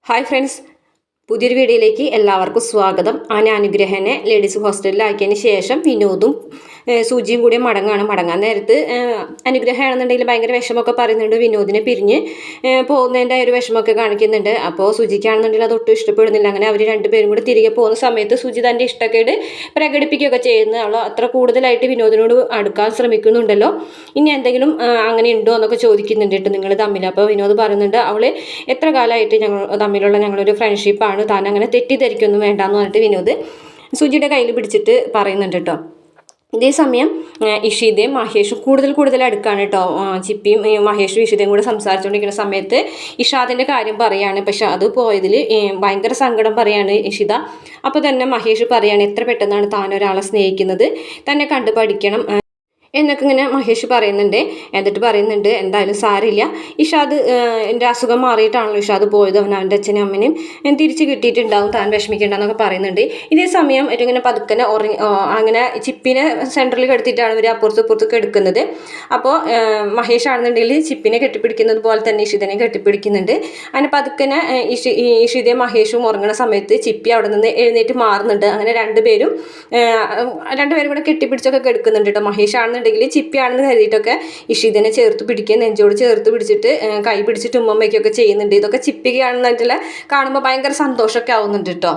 Hi friends, പുതിയൊരു വീഡിയോയിലേക്ക് എല്ലാവർക്കും സ്വാഗതം. അനുഗ്രഹനെ ലേഡീസ് ഹോസ്റ്റലിലാക്കിയതിന് ശേഷം വിനോദും സൂചിയും കൂടി മടങ്ങാൻ നേരത്ത് അനുഗ്രഹമാണെന്നുണ്ടെങ്കിൽ ഭയങ്കര വിഷമമൊക്കെ പറയുന്നുണ്ട്. വിനോദിനെ പിരിഞ്ഞ് പോകുന്നതിൻ്റെ ഒരു വിഷമമൊക്കെ കാണിക്കുന്നുണ്ട്. അപ്പോൾ സുജിക്കാണെന്നുണ്ടെങ്കിൽ അത് ഒട്ടും ഇഷ്ടപ്പെടുന്നില്ല. അങ്ങനെ അവർ രണ്ടുപേരും കൂടി തിരികെ പോകുന്ന സമയത്ത് സുജി തൻ്റെ ഇഷ്ടക്കേട് പ്രകടിപ്പിക്കുകയൊക്കെ ചെയ്യുന്നത്. അവൾ അത്ര കൂടുതലായിട്ട് വിനോദിനോട് അടുക്കാൻ ശ്രമിക്കുന്നുണ്ടല്ലോ, ഇനി എന്തെങ്കിലും അങ്ങനെ ഉണ്ടോ എന്നൊക്കെ ചോദിക്കുന്നുണ്ട് കേട്ടോ നിങ്ങൾ തമ്മിൽ. അപ്പോൾ വിനോദ് പറയുന്നുണ്ട്, അവൾ എത്ര കാലമായിട്ട് ഞങ്ങളൊരു ഫ്രണ്ട്ഷിപ്പാണ്, താൻ അങ്ങനെ തെറ്റിദ്ധരിക്കൊന്നും വേണ്ടാന്ന് പറഞ്ഞിട്ട് വിനോദ് സുജിയുടെ കയ്യിൽ പിടിച്ചിട്ട് പറയുന്നുണ്ട് കേട്ടോ. ഇതേ സമയം ഇഷിതയും മഹേഷും കൂടുതൽ അടുക്കാണ് കേട്ടോ. ചിപ്പിയും മഹേഷും ഇഷിതയും കൂടെ സംസാരിച്ചുകൊണ്ടിരിക്കുന്ന സമയത്ത് ഇഷാദിൻ്റെ കാര്യം പറയാണ്. പക്ഷെ അത് പോയതിൽ ഭയങ്കര സങ്കടം പറയാണ് ഇഷിത. അപ്പോൾ തന്നെ മഹേഷ് പറയാണ്, എത്ര പെട്ടെന്നാണ് താൻ ഒരാളെ സ്നേഹിക്കുന്നത്, തന്നെ കണ്ടു പഠിക്കണം എന്നൊക്കെ ഇങ്ങനെ മഹേഷ് പറയുന്നുണ്ട്. എന്നിട്ട് പറയുന്നുണ്ട്, എന്തായാലും സാരില്ല, ഇഷാദ് എൻ്റെ അസുഖം മാറിയിട്ടാണല്ലോ ഇഷാദ് പോയത്, അവൻ്റെ അച്ഛനും അമ്മനും തിരിച്ച് കിട്ടിയിട്ടുണ്ടാവും, താൻ വിഷമിക്കേണ്ടെന്നൊക്കെ പറയുന്നുണ്ട്. ഇതേ സമയം ഇങ്ങനെ പതുക്കനെ അങ്ങനെ ചിപ്പിനെ സെൻറ്ററിൽ കെടുത്തിട്ടാണ് ഇവർ അപ്പുറത്തൊക്കെ എടുക്കുന്നത്. അപ്പോൾ മഹേഷ് ആണെന്നുണ്ടെങ്കിൽ ചിപ്പിനെ കെട്ടിപ്പിടിക്കുന്നത് പോലെ തന്നെ ഇഷിതനെ കെട്ടിപ്പിടിക്കുന്നുണ്ട്. അങ്ങനെ പതുക്കനെ ഇഷിതയും മഹേഷും ഉറങ്ങുന്ന സമയത്ത് ചിപ്പി അവിടെ നിന്ന് എഴുന്നേറ്റ് മാറുന്നുണ്ട്. അങ്ങനെ രണ്ടുപേരും കൂടെ കെട്ടിപ്പിടിച്ചൊക്കെ കെടുക്കുന്നുണ്ട് കേട്ടോ. മഹേഷ് ആണെന്നുണ്ടെങ്കിൽ ചിപ്പിയാണെന്ന് കരുതിയിട്ടൊക്കെ ഇഷിതനെ ചേർത്ത് പിടിക്കുക, നെഞ്ചോട് ചേർത്ത് പിടിച്ചിട്ട് കൈ പിടിച്ചിട്ട് ഉമ്മമ്മയ്ക്കൊക്കെ ചെയ്യുന്നുണ്ട്. ഇതൊക്കെ ചിപ്പിക്കുകയാണെന്നിട്ടുള്ള കാണുമ്പോൾ ഭയങ്കര സന്തോഷമൊക്കെ ആവുന്നുണ്ട് കേട്ടോ.